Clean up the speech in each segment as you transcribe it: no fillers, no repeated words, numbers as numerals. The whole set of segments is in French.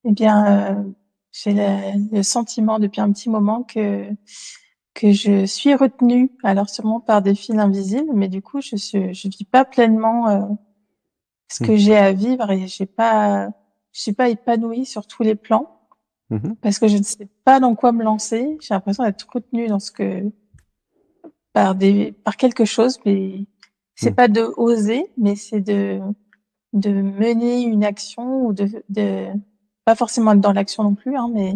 Eh bien, j'ai le sentiment depuis un petit moment que je suis retenue, alors sûrement par des fils invisibles, mais du coup, je vis pas pleinement ce Mhm. que j'ai à vivre et je suis pas épanouie sur tous les plans Mhm. parce que je ne sais pas dans quoi me lancer. J'ai l'impression d'être retenue dans par quelque chose, mais c'est Mhm. pas de oser, mais c'est de mener une action ou pas forcément être dans l'action non plus, hein, mais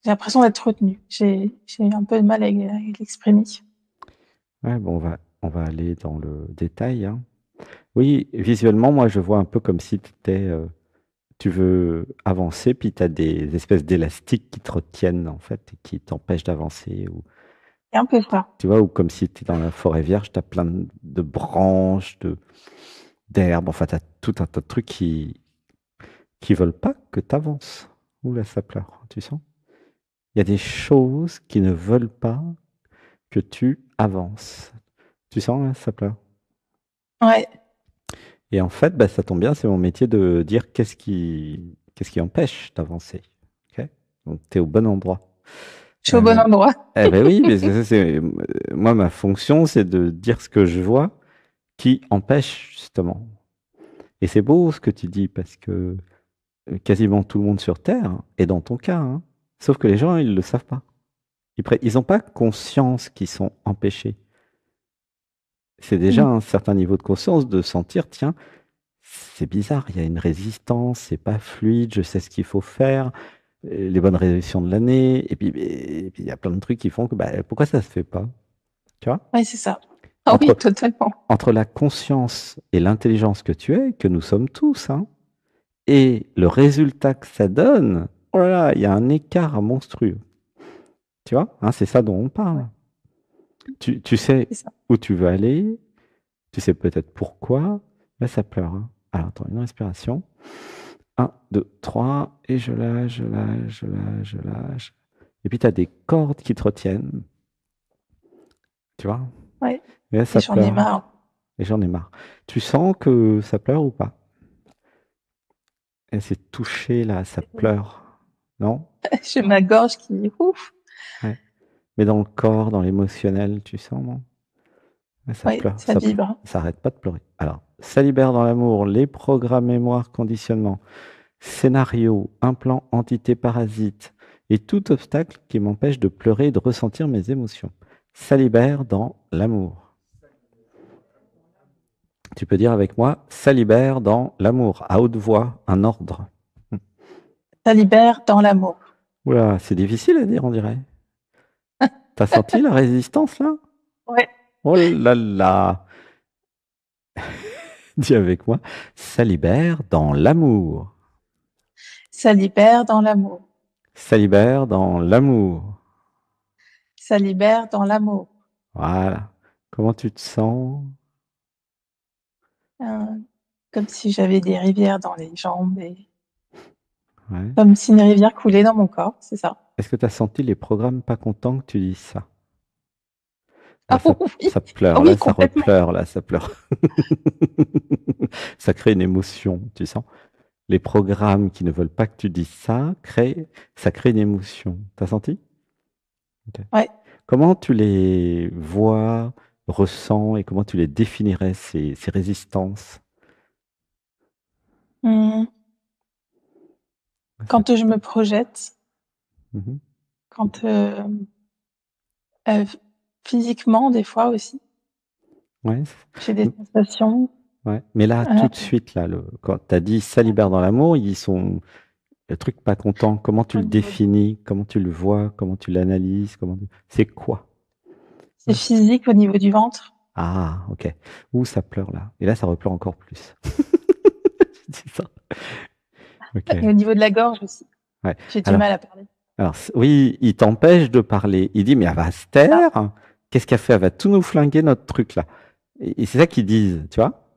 j'ai l'impression d'être retenue. J'ai un peu de mal à l'exprimer. Ouais, bon, on va aller dans le détail, hein. Oui, visuellement, moi, je vois un peu comme si tu veux avancer, puis tu as des espèces d'élastiques qui te retiennent, en fait, et qui t'empêchent d'avancer. Ou, C'est un peu ça. tu vois, ou comme si tu es dans la forêt vierge, tu as plein de branches, d'herbes, enfin, tu as tout un tas de trucs qui veulent pas que tu avances. Ouh là, ça pleure, tu sens? Il y a des choses qui ne veulent pas que tu avances. Tu sens, là, ça pleure? Ouais. Et en fait, bah, ça tombe bien, c'est mon métier de dire qu'est-ce qui empêche d'avancer. Ok. Donc, tu es au bon endroit. Je suis au bon endroit. Eh ben oui, mais moi, ma fonction, c'est de dire ce que je vois qui empêche, justement. Et c'est beau ce que tu dis, parce que quasiment tout le monde sur Terre est dans ton cas, hein. Sauf que les gens, ils ne le savent pas. Ils n'ont pas conscience qu'ils sont empêchés. C'est déjà Mm. un certain niveau de conscience de sentir, tiens, c'est bizarre, il y a une résistance, c'est pas fluide, je sais ce qu'il faut faire, les bonnes résolutions de l'année, et puis il y a plein de trucs qui font que bah, pourquoi ça se fait pas? Tu vois? Ouais, c'est ça. Ah oui, Entre, totalement. entre la conscience et l'intelligence que tu es, que nous sommes tous, hein, et le résultat que ça donne, oh là là, il y a un écart monstrueux. Tu vois? Hein, c'est ça dont on Ouais, parle. Tu sais c'est ça. où tu veux aller, tu sais peut-être pourquoi. Là, ça pleure, hein. Alors, attends, une respiration. Un, 2, 3, et je lâche, je lâche, je lâche, je lâche. Et puis, tu as des cordes qui te retiennent, tu vois? Ouais. Et là, Et ça j'en ai pleure. marre. Et j'en ai marre. Tu sens que ça pleure ou pas? Et c'est touché, là, ça pleure. Non? J'ai ma gorge qui, ouf. Ouais. Mais dans le corps, dans l'émotionnel, tu sens, non? Ouais, ça Ouais, pleure, ça vibre. ça arrête pas de pleurer. Alors, ça libère dans l'amour les programmes mémoire, conditionnement, scénario, implant, entité, parasite et tout obstacle qui m'empêche de pleurer et de ressentir mes émotions. Ça libère dans l'amour. Tu peux dire avec moi, ça libère dans l'amour, à haute voix, un ordre. Ça libère dans l'amour. Oula, c'est difficile à dire, on dirait. T'as senti la résistance là? Ouais. Oh là là! Dis avec moi, ça libère dans l'amour. Ça libère dans l'amour. Ça libère dans l'amour. Ça libère dans l'amour. Voilà. Comment tu te sens? Euh, Comme si j'avais des rivières dans les jambes et Ouais. comme si une rivière coulait dans mon corps, c'est ça. Est-ce que tu as senti les programmes pas contents que tu dises ça? Là, Ah oui, ça ah pleure, là, oui, ça complètement. repleure, là, ça pleure. Ça crée une émotion, tu sens? Les programmes qui ne veulent pas que tu dises ça, ça crée une émotion. T'as senti? Ok. Ouais. Comment tu les vois, ressens et comment tu les définirais, ces résistances? Hum, Ouais, Quand je me projette, Mhm. quand euh, physiquement, des fois aussi, Ouais, j'ai des sensations. ouais. Mais là, tout de euh, suite, là, quand tu as dit ça libère dans l'amour, le truc pas content, comment tu Au le niveau définis, comment tu le vois, comment tu l'analyses, c'est quoi? C'est physique au niveau du ventre Ah, ok. Ouh, ça pleure là. Et là, ça repleure encore plus. C'est ça. Ok. et au niveau de la gorge aussi. Ouais. J'ai du Alors, mal à parler. oui, il t'empêche de parler. Il dit, mais elle va se Ah, taire. Qu'est-ce qu'elle fait? Elle va tout nous flinguer notre truc là. Et c'est ça qu'ils disent, tu vois?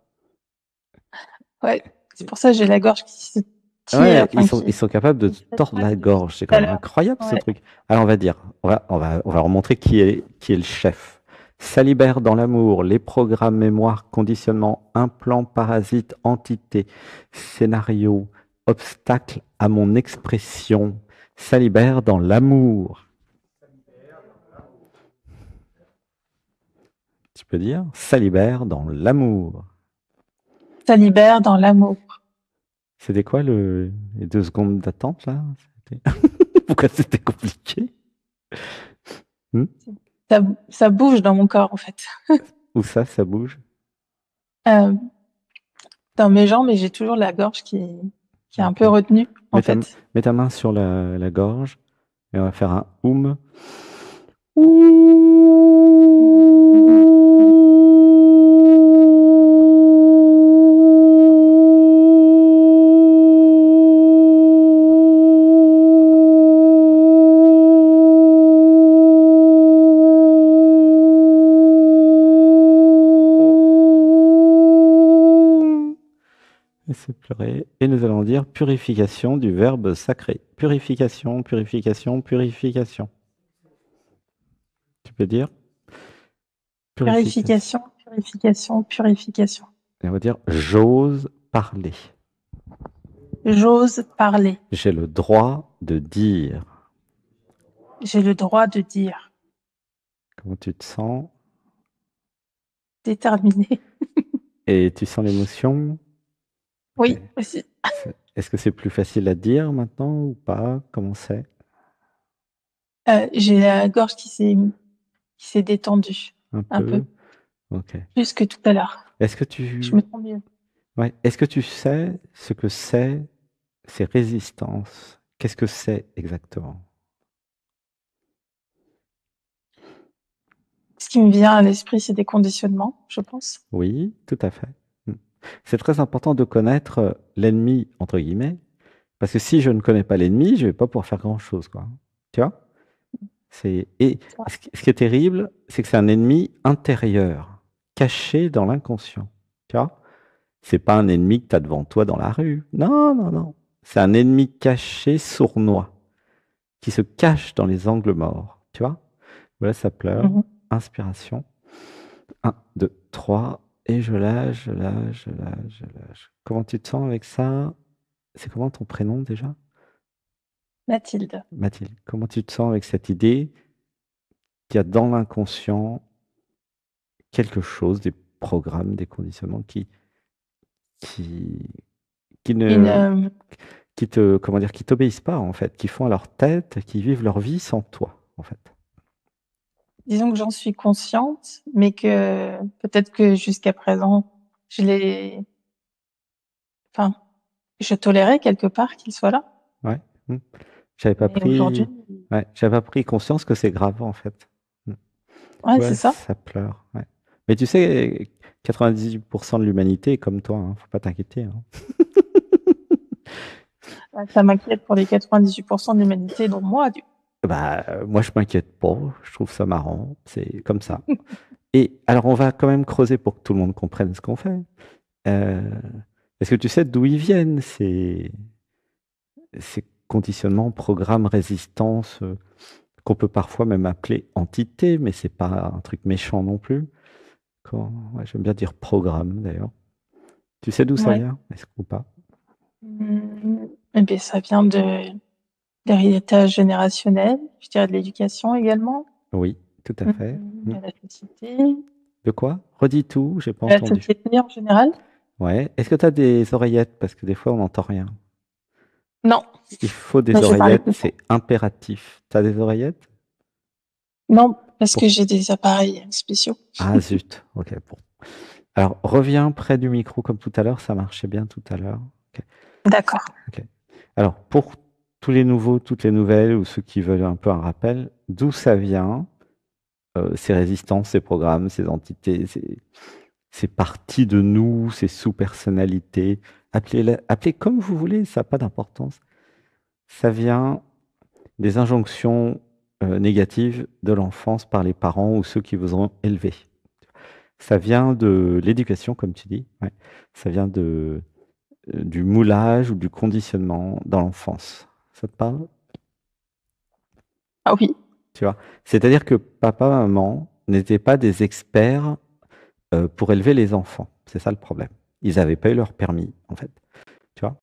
ouais. C'est pour ça que j'ai la gorge qui se tire, Ouais, ils enfin sont, ils sont capables de qui te se tordre trace la depuis gorge. C'est tout quand à même l'heure. incroyable ce Ouais. truc. Alors on va dire, on va leur montrer qui est le chef. Salibert dans l'amour, les programmes, mémoire, conditionnement, implant, parasite, entité, scénario, obstacle à mon expression. Ça libère dans l'amour. Tu peux dire, ça libère dans l'amour. Ça libère dans l'amour. C'était quoi les 2 secondes d'attente là? Pourquoi c'était compliqué? Ça bouge dans mon corps, en fait. Où ça bouge? Dans mes jambes, et j'ai toujours la gorge qui est un peu retenue, en fait. Mets ta main sur la gorge et on va faire un oum. Laissez pleurer. Et nous allons dire purification du verbe sacré. Purification, purification, purification. Tu peux dire Purification, purification, purification. Et on va dire j'ose parler. J'ose parler. J'ai le droit de dire. J'ai le droit de dire. Comment tu te sens? Déterminé. Et tu sens l'émotion? Oui, aussi. Est-ce que c'est plus facile à dire maintenant ou pas? Comment c'est? J'ai la gorge qui s'est détendue. Un peu. Ok. Plus que tout à l'heure. Est-ce que tu... Je me sens mieux. Ouais. Est-ce que tu sais ce que c'est ces résistances? Qu'est-ce que c'est exactement? Ce qui me vient à l'esprit, c'est des conditionnements, je pense. Oui, tout à fait. C'est très important de connaître l'ennemi, entre guillemets, parce que si je ne connais pas l'ennemi, je ne vais pas pouvoir faire grand-chose, quoi. Tu vois? Et ce qui est terrible, c'est que c'est un ennemi intérieur, caché dans l'inconscient. Tu vois? C'est pas un ennemi que tu as devant toi dans la rue. Non, non, non. C'est un ennemi caché, sournois, qui se cache dans les angles morts. Tu vois? Voilà, ça pleure. Inspiration. 1, 2, 3. Et je lâche, je lâche, je lâche, je lâche. Comment tu te sens avec ça? C'est comment ton prénom déjà? Mathilde. Mathilde. Comment tu te sens avec cette idée qu'il y a dans l'inconscient quelque chose, des programmes, des conditionnements qui ne, qui te, comment dire, qui t'obéissent pas en fait, qui font à leur tête, qui vivent leur vie sans toi en fait. Disons que j'en suis consciente, mais que peut-être que jusqu'à présent, je tolérais quelque part qu'il soit là. Ouais. J'avais pas pris conscience que c'est grave en fait. Ouais, c'est ça. Ça pleure. Ouais. Mais tu sais, 98% de l'humanité est comme toi, hein, faut pas t'inquiéter. Hein. Ça m'inquiète pour les 98% de l'humanité, dont moi, du coup. Moi, je m'inquiète pas. Je trouve ça marrant. C'est comme ça. Et alors, on va quand même creuser pour que tout le monde comprenne ce qu'on fait. Est-ce que tu sais d'où ils viennent, ces conditionnements, programmes, résistances, qu'on peut parfois même appeler entités, mais c'est pas un truc méchant non plus. Ouais, j'aime bien dire programme, d'ailleurs. Tu sais d'où ça vient? Est-ce ou pas? Eh bien, ça vient d'héritage générationnel, je dirais de l'éducation également. Oui, tout à fait. De la société. De quoi? Redis tout, j'ai pas De la entendu. société en général. Ouais. Est-ce que tu as des oreillettes? Parce que des fois, on n'entend rien. Non. Il faut des oreillettes, c'est impératif. Tu as des oreillettes? Non, parce que j'ai des appareils spéciaux. Ah zut, ok. Bon. Alors, reviens près du micro comme tout à l'heure, ça marchait bien tout à l'heure. Okay. D'accord. Okay. Alors, pour tous les nouveaux, toutes les nouvelles, ou ceux qui veulent un peu un rappel, d'où ça vient, ces résistances, ces programmes, ces entités, ces parties de nous, ces sous-personnalités, appelez comme vous voulez, ça n'a pas d'importance. Ça vient des injonctions négatives de l'enfance par les parents ou ceux qui vous ont élevé. Ça vient de l'éducation, comme tu dis. Ouais. Ça vient du moulage ou du conditionnement dans l'enfance. Ça te parle? Ah oui. Tu vois, c'est-à-dire que papa, maman n'étaient pas des experts pour élever les enfants. C'est ça le problème. Ils n'avaient pas eu leur permis, en fait. Tu vois?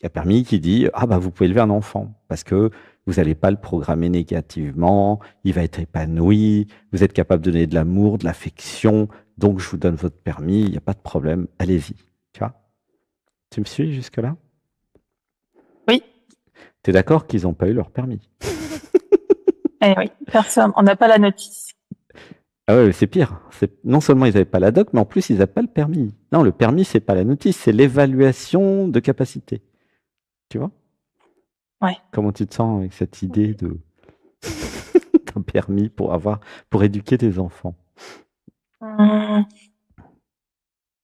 Il y a permis qui dit, ah bah vous pouvez élever un enfant parce que vous n'allez pas le programmer négativement, il va être épanoui, vous êtes capable de donner de l'amour, de l'affection, donc je vous donne votre permis, il n'y a pas de problème, allez-y. Tu vois? Tu me suis jusque-là? Oui, Tu es d'accord qu'ils n'ont pas eu leur permis? oui, personne, on n'a pas la notice. Ah ouais, c'est pire. Non seulement ils n'avaient pas la doc, mais en plus ils n'avaient pas le permis. Non, le permis, c'est pas la notice, c'est l'évaluation de capacité. Tu vois? Ouais. Comment tu te sens avec cette idée de d'un permis pour éduquer tes enfants? Hum,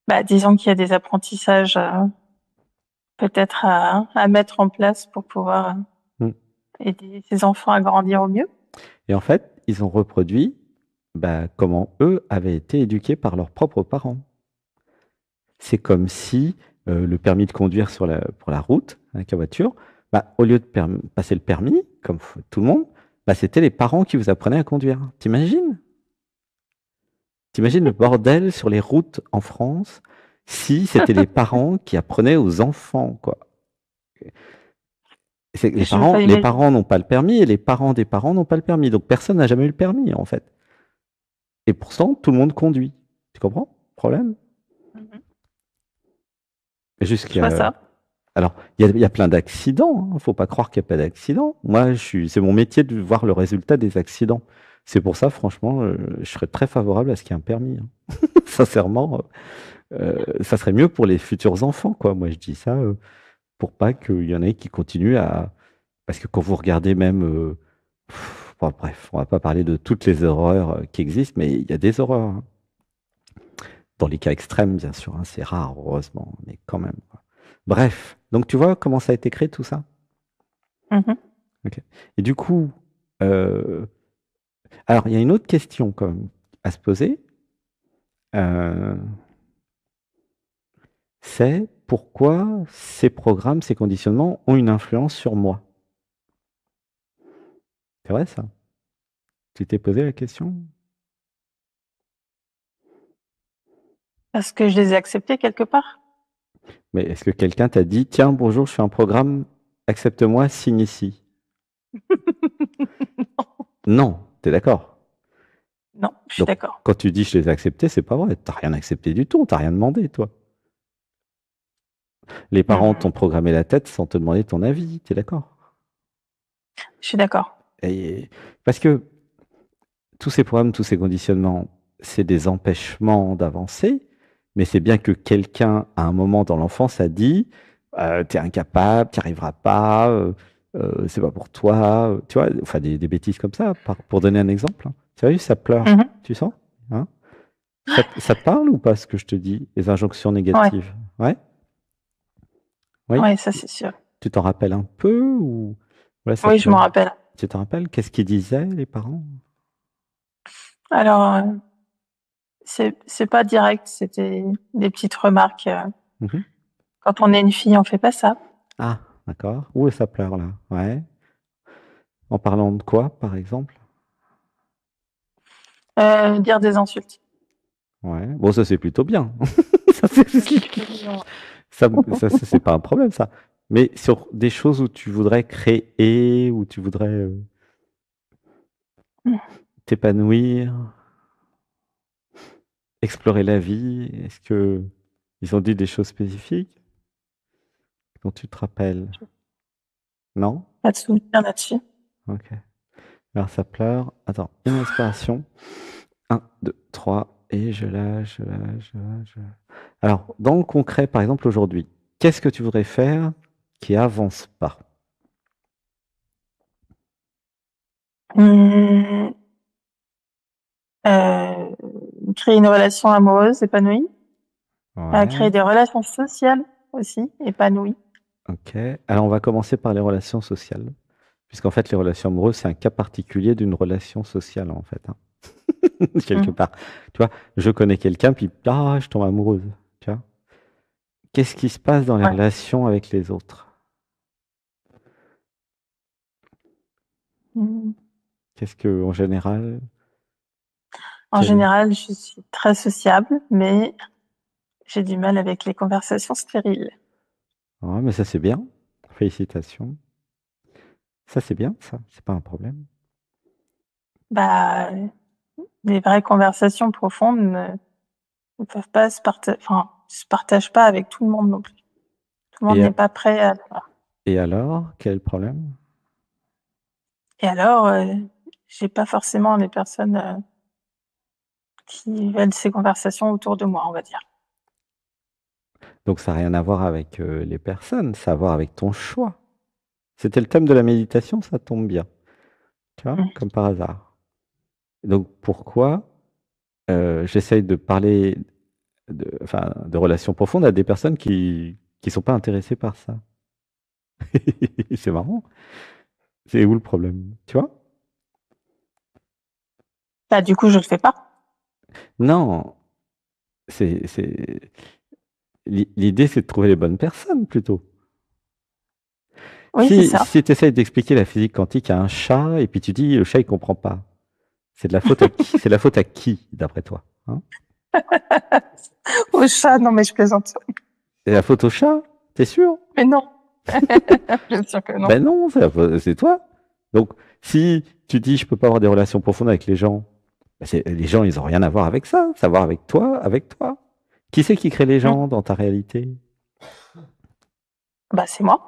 Bah, disons qu'il y a des apprentissages peut-être à mettre en place pour pouvoir Mm. aider ces enfants à grandir au mieux. Et en fait, ils ont reproduit comment eux avaient été éduqués par leurs propres parents. C'est comme si le permis de conduire pour la route avec la voiture, au lieu de passer le permis, comme tout le monde, c'était les parents qui vous apprenaient à conduire. T'imagines? T'imagines le bordel sur les routes en France si c'était les parents qui apprenaient aux enfants, quoi. Les Je veux pas parents, les imaginer. parents n'ont pas le permis et les parents des parents n'ont pas le permis. Donc personne n'a jamais eu le permis, en fait. Et pourtant, tout le monde conduit. Tu comprends le problème? Mhm. Je vois Jusqu'à... ça. Alors, il y a plein d'accidents. Il ne faut pas croire qu'il n'y a pas d'accidents. Moi, c'est mon métier de voir le résultat des accidents. C'est pour ça, franchement, je serais très favorable à ce qu'il y ait un permis, hein. Sincèrement, ça serait mieux pour les futurs enfants, quoi. Moi, je dis ça pour pas qu'il y en ait qui continuent à... Parce que quand vous regardez même... bon, bref, on va pas parler de toutes les horreurs qui existent, mais il y a des horreurs, hein. Dans les cas extrêmes, bien sûr, hein, c'est rare, heureusement, mais quand même, quoi. Bref, donc tu vois comment ça a été créé tout ça? Mhm. Ok. Et du coup, euh, alors il y a une autre question quand même à se poser, euh, c'est pourquoi ces programmes, ces conditionnements ont une influence sur moi? C'est vrai ça? Tu t'es posé la question? Parce que je les ai acceptés quelque part. Mais est-ce que quelqu'un t'a dit, tiens, bonjour, je fais un programme, accepte-moi, signe ici? Non, t'es d'accord? Non, je suis Donc, d'accord. quand tu dis je les ai acceptés, c'est pas vrai. T'as rien accepté du tout, t'as rien demandé, toi. Les parents t'ont Mhm. programmé la tête sans te demander ton avis, t'es d'accord? Je suis d'accord. Et parce que tous ces programmes, tous ces conditionnements, c'est des empêchements d'avancer, mais c'est bien que quelqu'un, à un moment dans l'enfance, a dit t'es incapable, t'y arriveras pas, c'est pas pour toi, tu vois, enfin des bêtises comme ça, pour donner un exemple, hein. Tu as vu, ça pleure, Mhm. tu sens? Hein? Ça te parle ou pas ce que je te dis, les injonctions Ouais, négatives? Ouais? Oui? ouais, ça c'est sûr. Tu t'en rappelles un peu ou ouais, ça Oui, je te... m'en rappelle. Tu t'en rappelles? Qu'est-ce qu'ils disaient, les parents? Alors, c'est pas direct, c'était des petites remarques. Mhm. Quand on est une fille, on fait pas ça. Ah, d'accord. Où ça pleure là? Ouais. En parlant de quoi, par exemple? Dire des insultes. Ouais. Bon, ça c'est plutôt bien. Ça, c'est pas un problème, ça. Mais sur des choses où tu voudrais créer, où tu voudrais t'épanouir, explorer la vie, est-ce que ils ont dit des choses spécifiques dont tu te rappelles? Non? Pas de souvenir là-dessus. Ok. Alors ça pleure. Attends, une respiration. Un, 2, 3. Et je lâche, je lâche, je lâche, je lâche. Alors, dans le concret, par exemple, aujourd'hui, qu'est-ce que tu voudrais faire qui avance pas? Hum, euh, Créer une relation amoureuse épanouie. Créer Ouais, des relations sociales aussi épanouies. ok. Alors, on va commencer par les relations sociales. Puisqu'en fait, les relations amoureuses, c'est un cas particulier d'une relation sociale, en fait, hein. Quelque Mhm. part. Tu vois, je connais quelqu'un, puis, ah, je tombe amoureuse. Tu vois. Qu'est-ce qui se passe dans les Ouais. relations avec les autres? Hum. Qu'est-ce que, en général, En quel... général, je suis très sociable, mais j'ai du mal avec les conversations stériles. Ouais, mais ça, c'est bien. félicitations. Ça, c'est bien, ça. C'est pas un problème. Bah, des vraies conversations profondes ne peuvent pas se partagent pas avec tout le monde non plus. Tout le monde Et, n'est pas prêt à le faire. et alors, quel est le problème? Et alors, j'ai pas forcément les personnes qui veulent ces conversations autour de moi, on va dire. Donc, ça n'a rien à voir avec les personnes, ça a à voir avec ton choix. C'était le thème de la méditation, ça tombe bien. Tu vois, Mmh. comme par hasard. Donc, pourquoi j'essaye de parler de relations profondes à des personnes qui sont pas intéressées par ça? C'est marrant. C'est où le problème? Tu vois? Bah, du coup, je le fais pas. Non, l'idée, c'est de trouver les bonnes personnes plutôt. Oui, c'est ça. Si tu essayes d'expliquer la physique quantique à un chat et puis tu dis le chat il comprend pas, c'est de la faute à qui? C'est la faute à qui, d'après toi? Hein? Au chat, non, mais je plaisante. C'est la faute au chat? T'es sûr? Mais non. Bien sûr que non. Ben non, c'est toi. Donc, si tu dis je peux pas avoir des relations profondes avec les gens, ben les gens ils ont rien à voir avec ça. Ça a à voir avec toi, avec toi. Qui c'est qui crée les Mmh. gens dans ta réalité? Bah, c'est moi.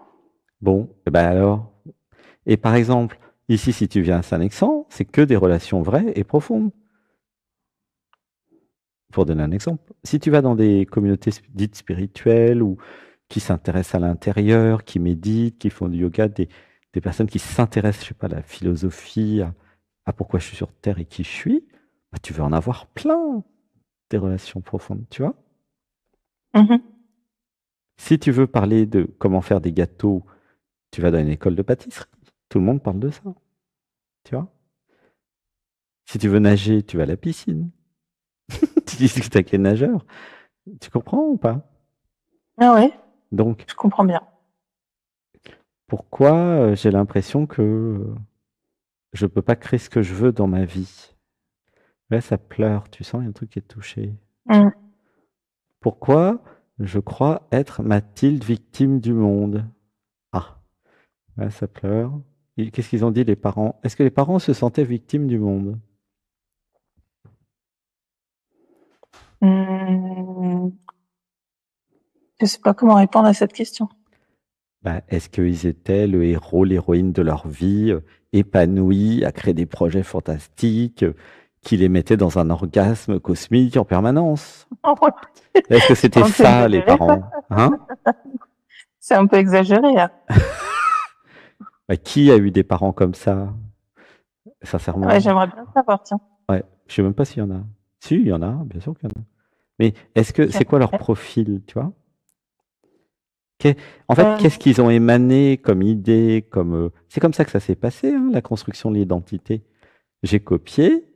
Bon, et ben alors. Et par exemple, ici, si tu viens à Saint-Nexan, c'est que des relations vraies et profondes. Pour donner un exemple, si tu vas dans des communautés dites spirituelles ou qui s'intéressent à l'intérieur, qui méditent, qui font du yoga, des personnes qui s'intéressent, je sais pas, à la philosophie, à pourquoi je suis sur Terre et qui je suis, bah, tu vas en avoir plein des relations profondes, tu vois. Mmh. Si tu veux parler de comment faire des gâteaux, tu vas dans une école de pâtisserie. Tout le monde parle de ça, tu vois. Si tu veux nager, tu vas à la piscine. Tu discutes avec les nageurs. Tu comprends ou pas? Ah ouais, Donc, je comprends bien. pourquoi j'ai l'impression que je peux pas créer ce que je veux dans ma vie? Là, ça pleure, tu sens, il y a un truc qui est touché. Mmh. Pourquoi je crois être Mathilde victime du monde? Ah, là, ça pleure. Qu'est-ce qu'ils ont dit, les parents? Est-ce que les parents se sentaient victimes du monde? Mmh. Je sais pas comment répondre à cette question. Bah, est-ce qu'ils étaient le héros, l'héroïne de leur vie, épanouis, à créer des projets fantastiques, qui les mettaient dans un orgasme cosmique en permanence? Est-ce que c'était Un peu ça, les exagéré, ça. parents? Hein? C'est un peu exagéré, là. Bah, qui a eu des parents comme ça, Ouais, sincèrement? j'aimerais bien savoir, tiens. Ouais, je sais même pas s'il y en a. Si, il y en a, bien sûr qu'il y en a. Mais est-ce que c'est quoi leur J'aimerais. profil, tu vois? En fait, qu'est-ce qu'ils ont émané comme idée, c'est comme ça que ça s'est passé, hein, la construction de l'identité. J'ai copié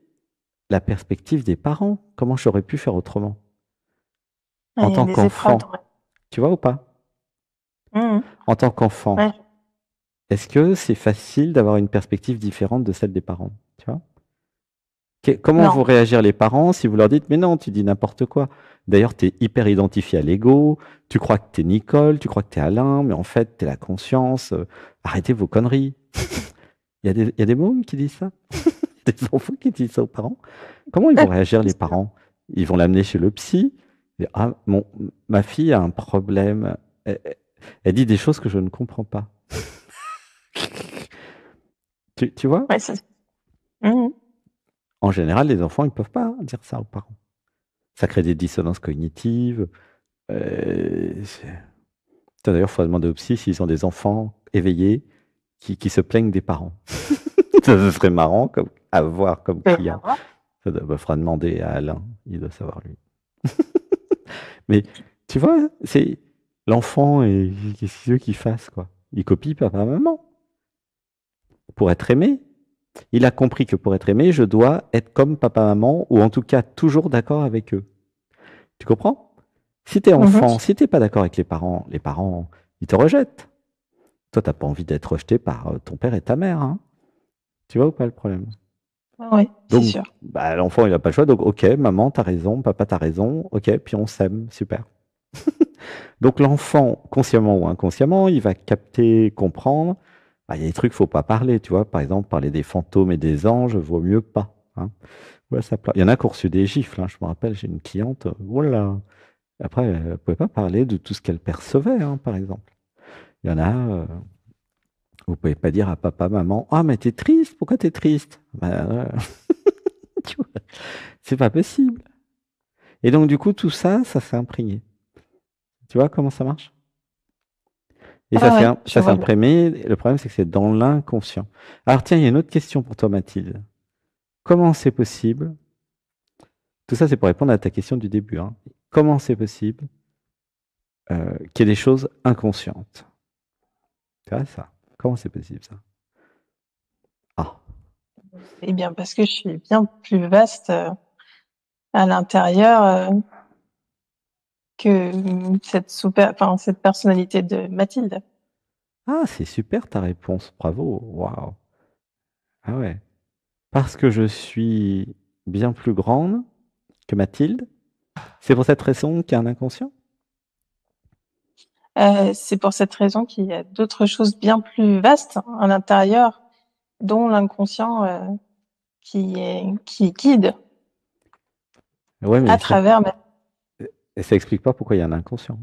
la perspective des parents. Comment j'aurais pu faire autrement? En Il y a tant des épreuves dans qu'enfant, tu vois ou pas? Mmh. En tant qu'enfant, Ouais. est-ce que c'est facile d'avoir une perspective différente de celle des parents, tu vois? Comment Non. vont réagir les parents si vous leur dites: «Mais non, tu dis n'importe quoi. D'ailleurs, tu es hyper identifié à l'ego, tu crois que tu es Nicole, tu crois que tu es Alain, mais en fait, tu es la conscience, arrêtez vos conneries». Il y a des mômes qui disent ça? Des enfants qui disent ça aux parents? Comment ils vont réagir les parents? Ils vont l'amener chez le psy, et: «Ah ma fille a un problème, elle dit des choses que je ne comprends pas». Tu vois? Ouais, c'est mmh. En général, les enfants, ils peuvent pas dire ça aux parents. Ça crée des dissonances cognitives. D'ailleurs, il faudrait demander aux psy s'ils ont des enfants éveillés qui se plaignent des parents. Ça, ce serait marrant à voir comme Il peut y client. avoir. Ça faudra demander à Alain, il doit savoir lui. Mais tu vois, c'est l'enfant et qu'est-ce qu'il veut qu'il fasse, quoi? Il copie papa, maman. Pour être aimé, il a compris que pour être aimé, je dois être comme papa, maman, ou en tout cas toujours d'accord avec eux. Tu comprends? Si t'es Mmh. enfant, si t'es pas d'accord avec les parents, ils te rejettent. Toi, t'as pas envie d'être rejeté par ton père et ta mère, hein. Tu vois ou pas le problème? Oui, c'est Donc, sûr. bah, l'enfant, il a pas le choix. Donc, ok, maman, t'as raison, papa, t'as raison. Ok, puis on s'aime, super. Donc l'enfant, consciemment ou inconsciemment, il va capter, comprendre. Ah, il y a des trucs, faut pas parler, tu vois. Par exemple, parler des fantômes et des anges, vaut mieux pas. Hein. Ouais, il y en a qui ont reçu des gifles. Hein. Je me rappelle, j'ai une cliente, voilà. Après, elle ne pouvait pas parler de tout ce qu'elle percevait, hein, par exemple. Il y en a, vous pouvez pas dire à papa, maman, ah, mais t'es triste, pourquoi t'es triste? Ben, tu vois, c'est pas possible. Et donc, du coup, tout ça, ça s'est imprégné. Tu vois comment ça marche? Et Ah ouais, je ça s'est vois bien. imprimé. Le problème, c'est que c'est dans l'inconscient. Alors, tiens, il y a une autre question pour toi, Mathilde. Comment c'est possible? Tout ça, c'est pour répondre à ta question du début. Hein. Comment c'est possible qu'il y ait des choses inconscientes? Tu vois ça? Comment c'est possible, ça? Ah, Eh bien, parce que je suis bien plus vaste à l'intérieur que cette personnalité de Mathilde. ah, c'est super ta réponse. Bravo. Waouh. Ah ouais. Parce que je suis bien plus grande que Mathilde. C'est pour cette raison qu'il y a un inconscient? C'est pour cette raison qu'il y a d'autres choses bien plus vastes à l'intérieur, dont l'inconscient qui guide Ouais, à mais travers ça explique pas pourquoi il y a un inconscient.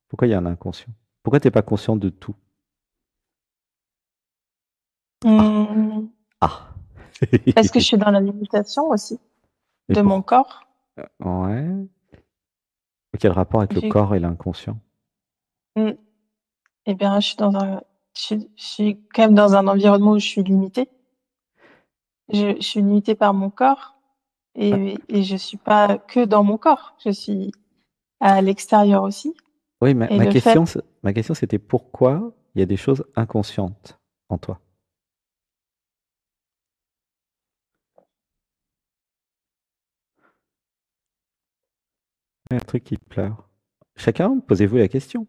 Pourquoi il y a un inconscient? Pourquoi t'es pas conscient de tout? Ah, Hum, ah. parce que je suis dans la limitation aussi Et de mon pour... corps. Ouais. Quel rapport avec le Vu, corps et l'inconscient? hum, eh bien, je suis quand même dans un environnement où je suis limitée. Je suis limitée par mon corps Ah, et je suis pas que dans mon corps. Je suis à l'extérieur aussi. oui, Et le fait, ma question, c'était pourquoi il y a des choses inconscientes en toi? Il y a un truc qui pleure. Chacun, posez-vous la question.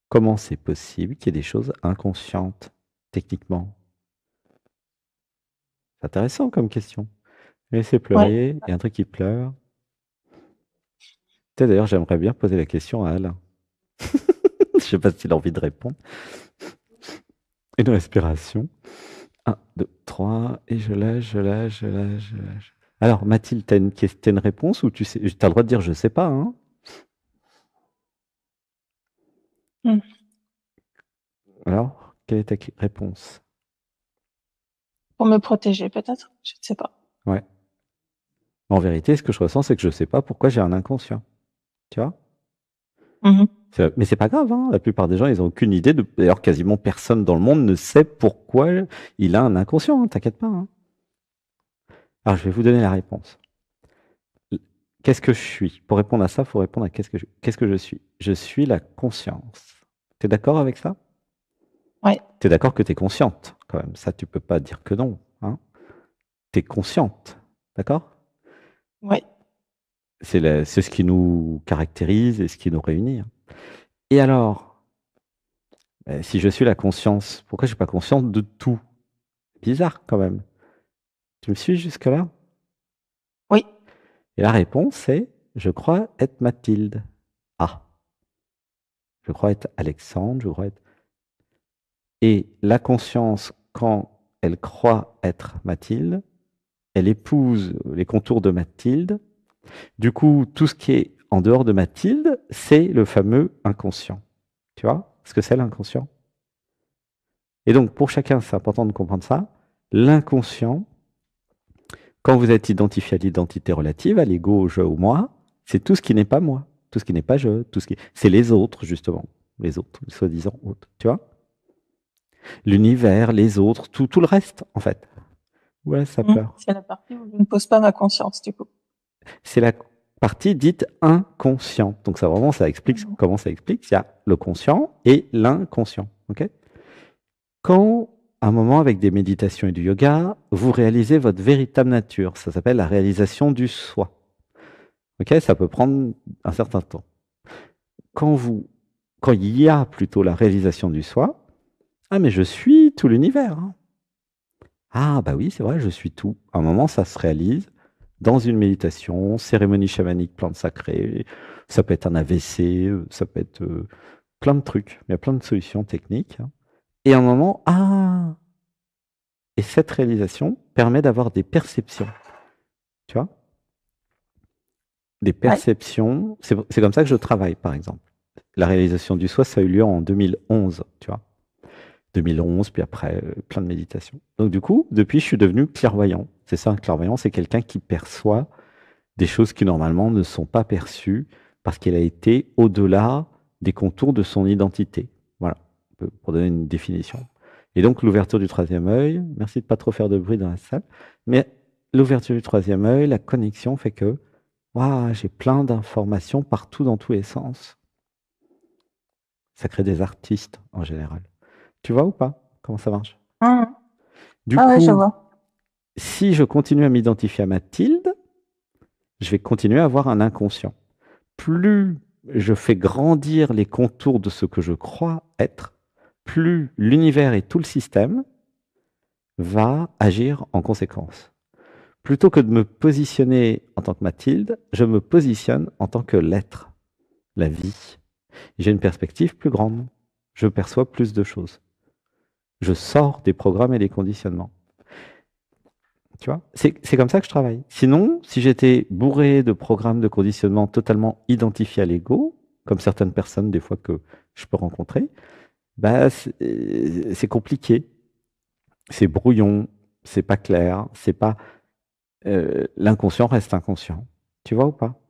Comment c'est possible qu'il y ait des choses inconscientes, techniquement? C'est intéressant comme question. Laissez ouais, pleurer, il y a un truc qui pleure. Peut-être d'ailleurs, j'aimerais bien poser la question à Alain. Je sais pas s'il a envie de répondre. Une respiration. Un, 2, 3, et je lâche, je lâche, je lâche, je lâche. Alors, Mathilde, t'as une réponse ou tu sais, t'as le droit de dire je sais pas, hein? hum, Alors, quelle est ta réponse? pour me protéger peut-être, je ne sais pas. Ouais. En vérité, ce que je ressens, c'est que je sais pas pourquoi j'ai un inconscient. Tu vois? Mhm. Mais c'est pas grave, hein. La plupart des gens, ils ont aucune idée. D'ailleurs, quasiment personne dans le monde ne sait pourquoi il a un inconscient. Hein, t'inquiète pas. Hein. Alors, je vais vous donner la réponse. Qu'est-ce que je suis? Pour répondre à ça, il faut répondre à qu'est-ce que je suis? Je suis la conscience. Tu es d'accord avec ça? Ouais, Tu es d'accord que tu es consciente, quand même. Ça, tu peux pas dire que non. Hein. Tu es consciente. D'accord? ouais. C'est ce qui nous caractérise et ce qui nous réunit. Hein. Et alors, si je suis la conscience, pourquoi je suis pas consciente de tout? Bizarre, quand même. Tu me suis jusque-là? Oui. Et la réponse est, je crois être Mathilde. Ah, je crois être Alexandre, je crois être... Et la conscience, quand elle croit être Mathilde, elle épouse les contours de Mathilde. Du coup, tout ce qui est en dehors de Mathilde, c'est le fameux inconscient. Tu vois ce que c'est l'inconscient? Et donc, pour chacun, c'est important de comprendre ça. L'inconscient, quand vous êtes identifié à l'identité relative, à l'ego, je ou moi, c'est tout ce qui n'est pas moi, tout ce qui n'est pas je, tout ce qui... C'est les autres, justement. Les autres, les soi-disant autres. Tu vois? L'univers, les autres, tout le reste, en fait. Ouais, ça pleure. C'est la partie où je ne pose pas ma conscience, du coup. C'est la partie dite inconsciente. Donc ça vraiment, ça explique Mhm. comment ça explique. Il y a le conscient et l'inconscient. Ok? Quand, à un moment, avec des méditations et du yoga, vous réalisez votre véritable nature, ça s'appelle la réalisation du soi. Ok? Ça peut prendre un certain temps. Quand quand il y a plutôt la réalisation du soi, ah mais je suis tout l'univers. Hein. Ah bah oui, c'est vrai, je suis tout. À un moment, ça se réalise. dans une méditation, cérémonie chamanique, plante sacrée, ça peut être un AVC, ça peut être plein de trucs, il y a plein de solutions techniques, hein. Et à un moment, ah, et cette réalisation permet d'avoir des perceptions, tu vois, des Ouais. perceptions, c'est comme ça que je travaille, par exemple. La réalisation du soi, ça a eu lieu en 2011, tu vois. 2011, puis après, plein de méditations. Donc du coup, depuis, je suis devenu clairvoyant. C'est ça, un clairvoyant, c'est quelqu'un qui perçoit des choses qui normalement ne sont pas perçues parce qu'il a été au-delà des contours de son identité. Voilà, pour donner une définition. Et donc l'ouverture du troisième œil, merci de pas trop faire de bruit dans la salle, mais l'ouverture du troisième œil, la connexion fait que waouh, j'ai plein d'informations partout dans tous les sens. Ça crée des artistes en général. Tu vois ou pas comment ça marche? Mhm. Du Ah ouais, je coup, vois. si je continue à m'identifier à Mathilde, je vais continuer à avoir un inconscient. Plus je fais grandir les contours de ce que je crois être, plus l'univers et tout le système va agir en conséquence. Plutôt que de me positionner en tant que Mathilde, je me positionne en tant que l'être, la vie. J'ai une perspective plus grande. Je perçois plus de choses. Je sors des programmes et des conditionnements. Tu vois, c'est comme ça que je travaille. Sinon, si j'étais bourré de programmes de conditionnement totalement identifiés à l'ego, comme certaines personnes des fois que je peux rencontrer, bah c'est compliqué, c'est brouillon, c'est pas clair, c'est pas l'inconscient reste inconscient. Tu vois ou pas?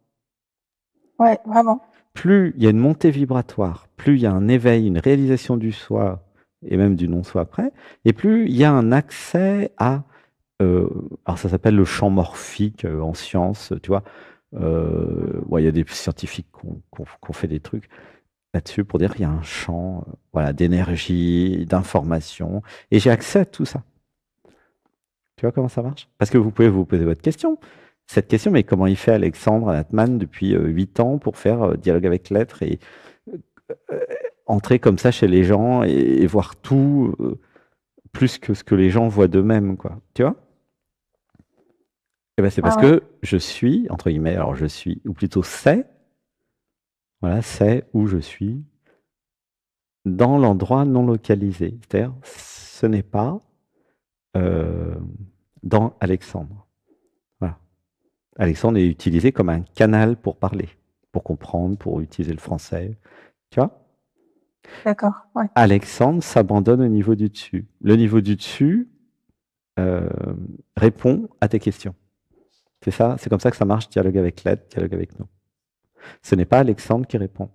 Ouais, vraiment. Plus il y a une montée vibratoire, plus il y a un éveil, une réalisation du soi et même du non-soi après, et plus il y a un accès à alors ça s'appelle le champ morphique en sciences, tu vois. Ouais, il y a des scientifiques qui ont fait des trucs là-dessus pour dire qu'il y a un champ voilà, d'énergie, d'information, et j'ai accès à tout ça. Tu vois comment ça marche? Parce que vous pouvez vous poser votre question. Cette question, mais comment il fait Alexandre Atman depuis 8 ans pour faire dialogue avec l'être et euh, entrer comme ça chez les gens et voir tout plus que ce que les gens voient d'eux-mêmes, quoi. Tu vois? Eh ben, c'est Ah parce ouais. que je suis, entre guillemets, alors je suis, ou plutôt c'est, voilà, c'est où je suis dans l'endroit non localisé. C'est-à-dire, ce n'est pas euh, dans Alexandre. Voilà. Alexandre est utilisé comme un canal pour parler, pour comprendre, pour utiliser le français. Tu vois? D'accord. Ouais. Alexandre s'abandonne au niveau du dessus. Le niveau du dessus euh, répond à tes questions. C'est ça, c'est comme ça que ça marche, dialogue avec l'être, dialogue avec nous. Ce n'est pas Alexandre qui répond.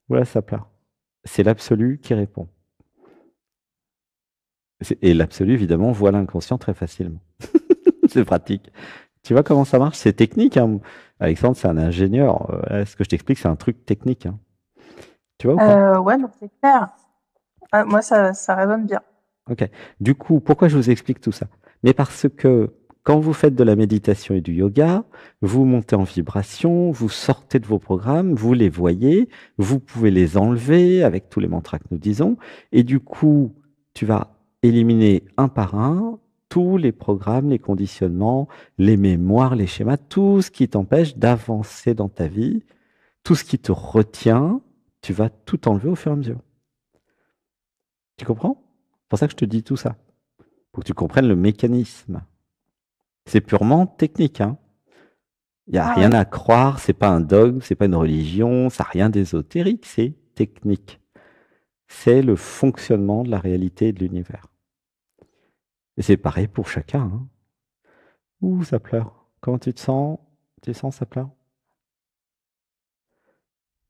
Voilà, ça pleure. C'est l'absolu qui répond. Et l'absolu, évidemment, voit l'inconscient très facilement. C'est pratique. Tu vois comment ça marche? C'est technique, hein. Alexandre, c'est un ingénieur. Ce que je t'explique, c'est un truc technique, hein. Tu vois ou pas? Ouais, donc c'est clair. Ah, moi, ça résonne bien. Ok. Du coup, pourquoi je vous explique tout ça? Mais parce que quand vous faites de la méditation et du yoga, vous montez en vibration, vous sortez de vos programmes, vous les voyez, vous pouvez les enlever avec tous les mantras que nous disons, et du coup, tu vas éliminer un par un tous les programmes, les conditionnements, les mémoires, les schémas, tout ce qui t'empêche d'avancer dans ta vie, tout ce qui te retient, tu vas tout enlever au fur et à mesure. Tu comprends? C'est pour ça que je te dis tout ça. Pour que tu comprennes le mécanisme. C'est purement technique, hein. Il n'y a Ah rien ouais. à croire, c'est pas un dogme, c'est pas une religion, ça n'a rien d'ésotérique, c'est technique. C'est le fonctionnement de la réalité et de l'univers. Et c'est pareil pour chacun, hein. Ouh, ça pleure. Comment tu te sens? Tu sens ça pleure?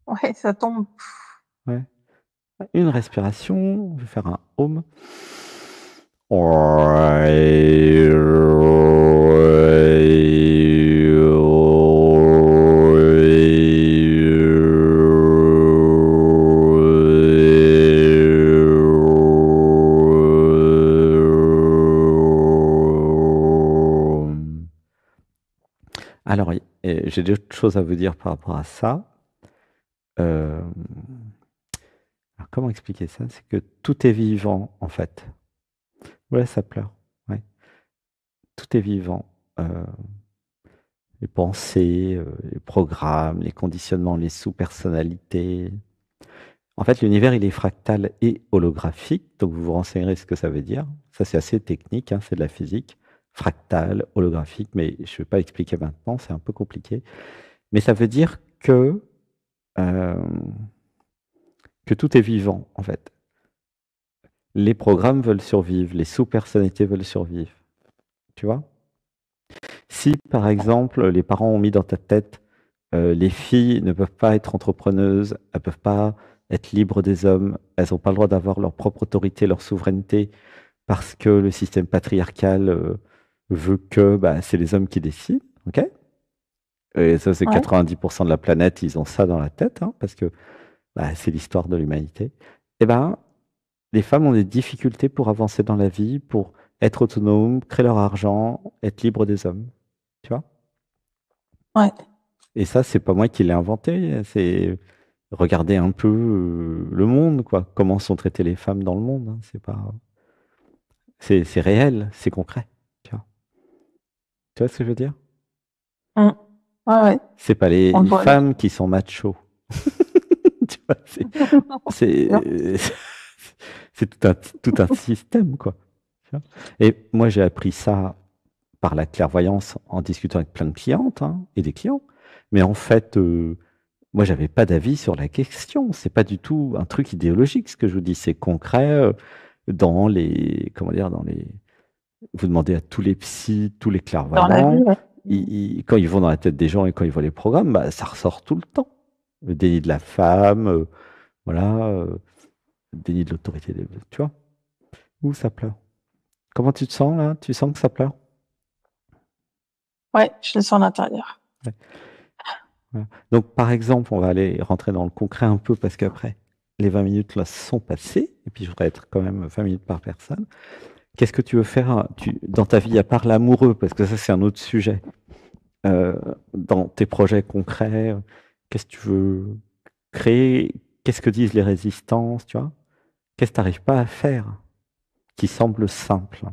Ouais, ça tombe. Ouais. Une respiration, je vais faire un home. Alors, j'ai d'autres choses à vous dire par rapport à ça. Euh, alors, comment expliquer ça? C'est que tout est vivant, en fait. Ouais, ça pleure. Ouais. Tout est vivant. Euh, les pensées, les programmes, les conditionnements, les sous-personnalités. En fait, l'univers, il est fractal et holographique, donc vous vous renseignerez ce que ça veut dire. Ça, c'est assez technique, hein, c'est de la physique. Fractal, holographique, mais je ne vais pas expliquer maintenant, c'est un peu compliqué. Mais ça veut dire euh, que tout est vivant, en fait. Les programmes veulent survivre, les sous-personnalités veulent survivre. Tu vois? Si, par exemple, les parents ont mis dans ta tête, les filles ne peuvent pas être entrepreneuses, elles ne peuvent pas être libres des hommes, elles n'ont pas le droit d'avoir leur propre autorité, leur souveraineté, parce que le système patriarcal veut que bah, c'est les hommes qui décident, ok? Et ça, c'est Ouais. 90% de la planète, ils ont ça dans la tête, hein, parce que bah, c'est l'histoire de l'humanité. Eh ben, les femmes ont des difficultés pour avancer dans la vie, pour être autonomes, créer leur argent, être libres des hommes. Tu vois? Ouais. Et ça, c'est pas moi qui l'ai inventé. C'est regarder un peu le monde, quoi. Comment sont traitées les femmes dans le monde, hein. C'est pas, c'est réel, c'est concret. Tu vois? Tu vois ce que je veux dire? Mm. Ouais, ouais. C'est pas On le les voit là. femmes qui sont machos. Tu vois, Bien. c'est, c'est tout un système, quoi. Tu vois. Et moi, j'ai appris ça par la clairvoyance en discutant avec plein de clientes hein, et des clients. Mais en fait, moi, j'avais pas d'avis sur la question. C'est pas du tout un truc idéologique. Ce que je vous dis, c'est concret dans les, comment dire, dans les. Vous demandez à tous les psys, tous les Dans la vie, clairvoyants, ouais. quand ils vont dans la tête des gens et quand ils voient les programmes, bah, ça ressort tout le temps. Le déni de la femme, voilà, le déni de l'autorité des, tu vois. Où ça pleure. Comment tu te sens là? Tu sens que ça pleure? Ouais, je le sens à l'intérieur. Ouais. Voilà. Donc, par exemple, on va aller rentrer dans le concret un peu parce qu'après, les 20 minutes là sont passées et puis je voudrais être quand même 20 minutes par personne. Qu'est-ce que tu veux faire dans ta vie à part l'amoureux? Parce que ça, c'est un autre sujet. Dans tes projets concrets, qu'est-ce que tu veux créer? Qu'est-ce que disent les résistances? Tu vois? Qu'est-ce que tu n'arrives pas à faire qui semble simple?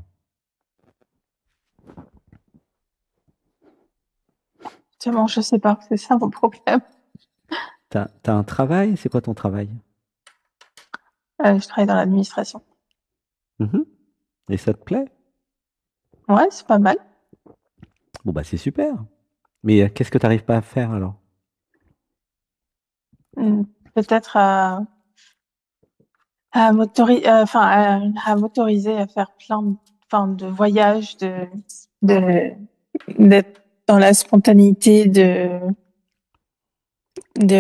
Justement, je sais pas. C'est ça mon problème. T'as un travail? C'est quoi ton travail? Je travaille dans l'administration. Mhm. Et ça te plaît? Ouais, c'est pas mal. Bon, bah, c'est super. Mais qu'est-ce que tu n'arrives pas à faire alors? Mm. Peut-être à m'autoriser à faire enfin, de voyages, de, d'être dans la spontanéité, de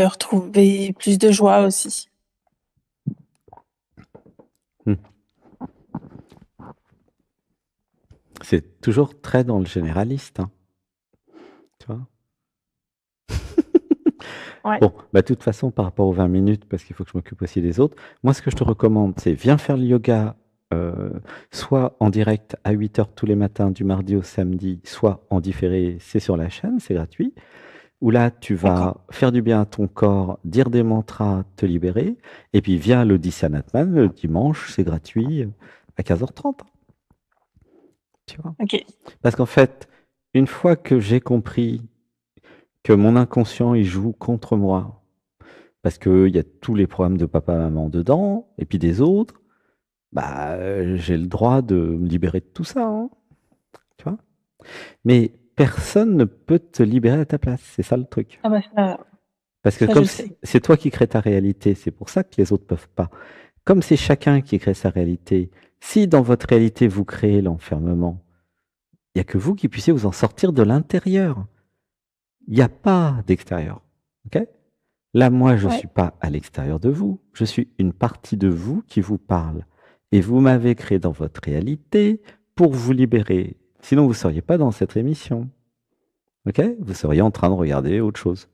retrouver plus de joie aussi. Hmm. C'est toujours très dans le généraliste, hein, tu vois. Ouais. Bon, bah, de toute façon, par rapport aux 20 minutes, parce qu'il faut que je m'occupe aussi des autres, moi, ce que je te recommande, c'est viens faire le yoga, euh, soit en direct à 8 heures tous les matins, du mardi au samedi, soit en différé, c'est sur la chaîne, c'est gratuit, où là, tu D'accord. vas faire du bien à ton corps, dire des mantras, te libérer, et puis viens à l'Odyssée Natman le dimanche, c'est gratuit, à 15h30, tu vois. Ok. Parce qu'en fait, une fois que j'ai compris que mon inconscient, il joue contre moi, parce qu'il y a tous les programmes de papa-maman dedans, et puis des autres, bah, j'ai le droit de me libérer de tout ça, hein, tu vois. Mais personne ne peut te libérer à ta place, c'est ça le truc. Ah bah Parce que ça comme je sais. c'est toi qui crée ta réalité, c'est pour ça que les autres peuvent pas. Comme c'est chacun qui crée sa réalité, si dans votre réalité vous créez l'enfermement, il n'y a que vous qui puissiez vous en sortir de l'intérieur. Il n'y a pas d'extérieur. Ok? Là, moi, je ne Ouais. suis pas à l'extérieur de vous. Je suis une partie de vous qui vous parle. Et vous m'avez créé dans votre réalité pour vous libérer. Sinon, vous ne seriez pas dans cette émission. Ok? Vous seriez en train de regarder autre chose.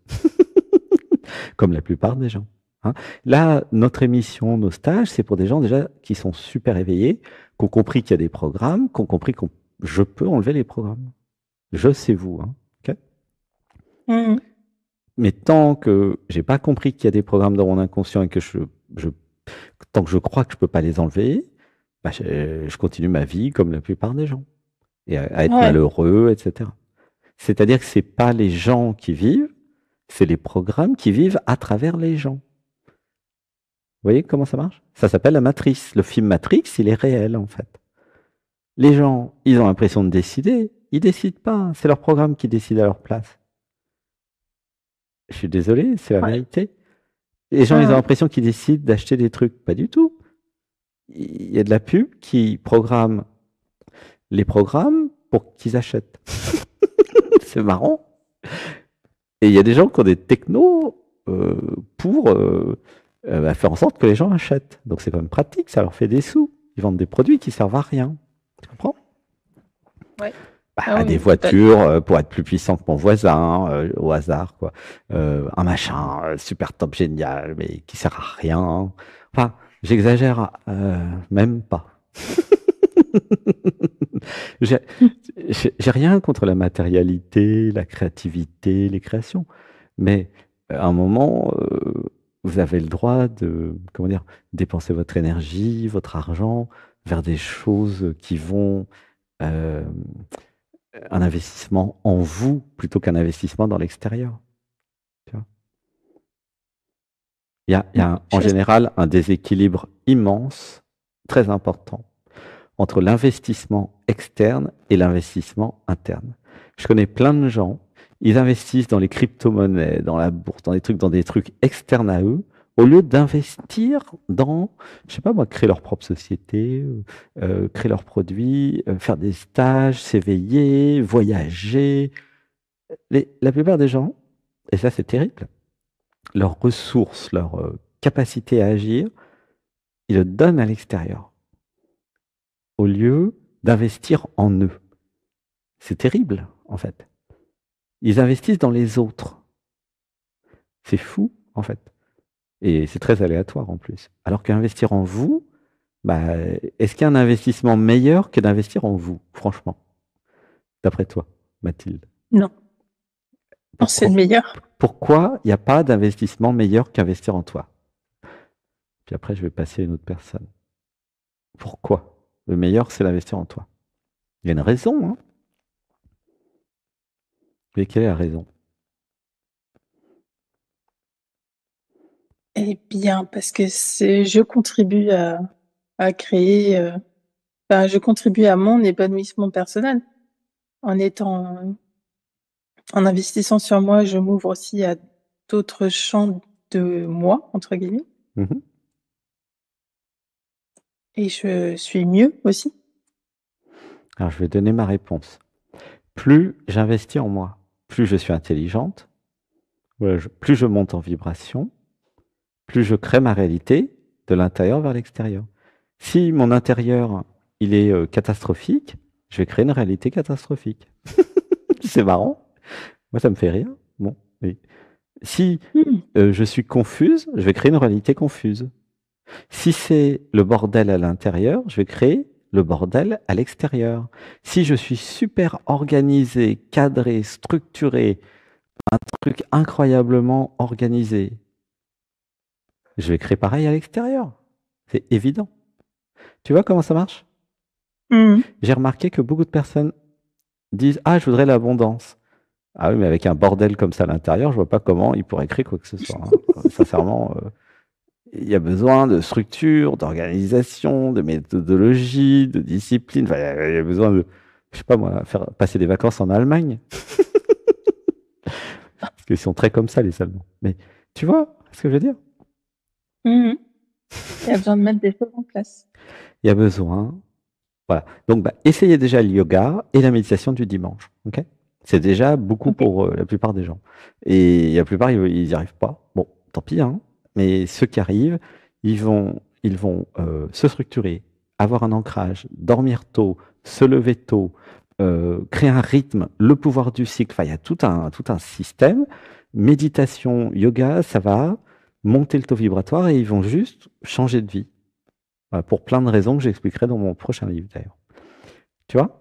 Comme la plupart des gens. Hein. Là, notre émission, nos stages, c'est pour des gens déjà qui sont super éveillés, qui ont compris qu'il y a des programmes, qui ont compris que je peux enlever les programmes. Je sais vous. Hein. Ok. Mhm. Mais tant que j'ai pas compris qu'il y a des programmes dans mon inconscient et que je tant que je crois que je peux pas les enlever, bah, je continue ma vie comme la plupart des gens et à être Ouais. malheureux, etc. C'est-à-dire que c'est pas les gens qui vivent, c'est les programmes qui vivent à travers les gens. Vous voyez comment ça marche? Ça s'appelle la matrice. Le film Matrix, il est réel en fait. Les gens, ils ont l'impression de décider. Ils décident pas. C'est leur programme qui décide à leur place. Je suis désolé, c'est la Ouais. vérité. Les gens, ils ont l'impression qu'ils décident d'acheter des trucs. Pas du tout. Il y a de la pub qui programme les programmes pour qu'ils achètent. C'est marrant. Et il y a des gens qui ont des technos pour faire en sorte que les gens achètent. Donc c'est quand même pratique, ça leur fait des sous. Ils vendent des produits qui servent à rien. Tu comprends? Ouais. Des voitures pour être plus puissant que mon voisin, au hasard, quoi. Un machin super top génial, mais qui sert à rien. Enfin, j'exagère même pas. J'ai rien contre la matérialité, la créativité, les créations, mais à un moment, vous avez le droit de, comment dire, dépenser votre énergie, votre argent vers des choses qui vont un investissement en vous plutôt qu'un investissement dans l'extérieur. Il y a en général un déséquilibre immense, très important, entre l'investissement externe et l'investissement interne. Je connais plein de gens, ils investissent dans les crypto-monnaies, dans la bourse, dans des trucs externes à eux, au lieu d'investir dans, je sais pas moi, créer leur propre société, créer leurs produits, faire des stages, s'éveiller, voyager. La plupart des gens, et ça c'est terrible, leurs ressources, leur capacité à agir, ils le donnent à l'extérieur, au lieu d'investir en eux. C'est terrible, en fait. Ils investissent dans les autres. C'est fou, en fait. Et c'est très aléatoire, en plus. Alors qu'investir en vous, est-ce qu'il y a un investissement meilleur que d'investir en vous, franchement, d'après toi, Mathilde? Non. C'est le meilleur. Pourquoi il n'y a pas d'investissement meilleur qu'investir en toi? Puis après, je vais passer à une autre personne. Pourquoi? Le meilleur, c'est d'investir en toi. Il y a une raison, hein? Mais quelle est la raison? Eh bien, parce que je contribue à créer, je contribue à mon épanouissement personnel. En investissant sur moi, je m'ouvre aussi à d'autres champs de moi, entre guillemets. Mmh. Et je suis mieux aussi. Alors, je vais donner ma réponse. Plus j'investis en moi, plus je suis intelligente, plus je monte en vibration, plus je crée ma réalité de l'intérieur vers l'extérieur. Si mon intérieur, il est catastrophique, je vais créer une réalité catastrophique. C'est marrant. Moi, ça me fait rire. Bon, oui. Si je suis confuse, je vais créer une réalité confuse. Si c'est le bordel à l'intérieur, je vais créer le bordel à l'extérieur. Si je suis super organisé, cadré, structuré, un truc incroyablement organisé, je vais créer pareil à l'extérieur. C'est évident. Tu vois comment ça marche? J'ai remarqué que beaucoup de personnes disent « Ah, je voudrais l'abondance ». Ah oui, mais avec un bordel comme ça à l'intérieur, je vois pas comment ils pourraient créer quoi que ce soit. Hein. Sincèrement, il y a besoin de structure, d'organisation, de méthodologie, de discipline. Enfin, il y a besoin de, je sais pas moi, faire passer des vacances en Allemagne. Parce qu'ils sont très comme ça, les Allemands. Mais tu vois ce que je veux dire? Il y a besoin de mettre des choses en place. Il y a besoin. Voilà. Donc, essayez déjà le yoga et la méditation du dimanche. Ok? C'est déjà beaucoup pour la plupart des gens. Et la plupart, ils n'y arrivent pas. Bon, tant pis, hein. Mais ceux qui arrivent, ils vont se structurer, avoir un ancrage, dormir tôt, se lever tôt, créer un rythme, le pouvoir du cycle. Enfin, il y a tout un système. Méditation, yoga, ça va monter le taux vibratoire et ils vont juste changer de vie. Voilà, pour plein de raisons que j'expliquerai dans mon prochain livre d'ailleurs. Tu vois?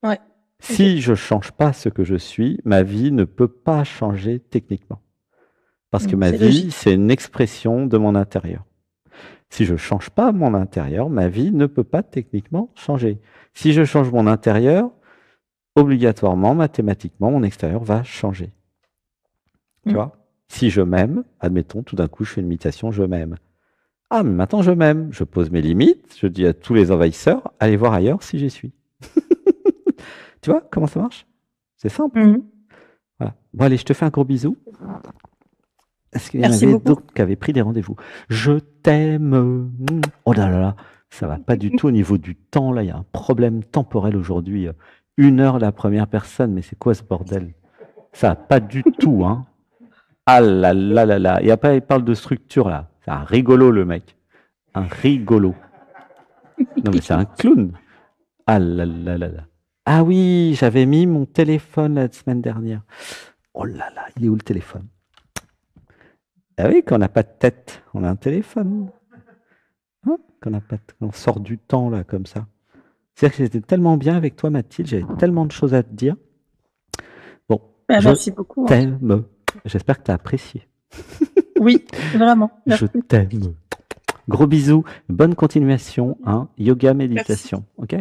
Ouais. Si je ne change pas ce que je suis, ma vie ne peut pas changer techniquement. Parce que ma vie, c'est une expression de mon intérieur. Si je ne change pas mon intérieur, ma vie ne peut pas techniquement changer. Si je change mon intérieur, obligatoirement, mathématiquement, mon extérieur va changer. Tu Mmh. vois? Si je m'aime, admettons, tout d'un coup, je fais une méditation, je m'aime. Ah, mais maintenant je m'aime. Je pose mes limites, je dis à tous les envahisseurs, allez voir ailleurs si j'y suis. Tu vois comment ça marche? C'est simple. Mmh. Voilà. Bon, allez, je te fais un gros bisou. Est-ce qu'il y en Merci avait beaucoup. d'autres qui avaient pris des rendez-vous? Je t'aime. Oh là là là, ça va pas du tout au niveau du temps. Là, il y a un problème temporel aujourd'hui. 1 heure la première personne, mais c'est quoi ce bordel? Ça va pas du tout, hein. Ah là là là là. Et après, il parle de structure là. C'est un rigolo le mec. Un rigolo. Non mais c'est un clown. Ah là là là là. Ah oui, j'avais mis mon téléphone la semaine dernière. Oh là là, il est où le téléphone? Ah oui, quand on n'a pas de tête, on a un téléphone. Hein, on sort du temps là comme ça. C'est-à-dire que j'étais tellement bien avec toi, Mathilde, j'avais tellement de choses à te dire. Bon, Bah, je merci beaucoup, hein. t'aime. J'espère que tu as apprécié. Oui, vraiment, Je merci. t'aime. Gros bisous, bonne continuation, hein, yoga, Merci. méditation, ok?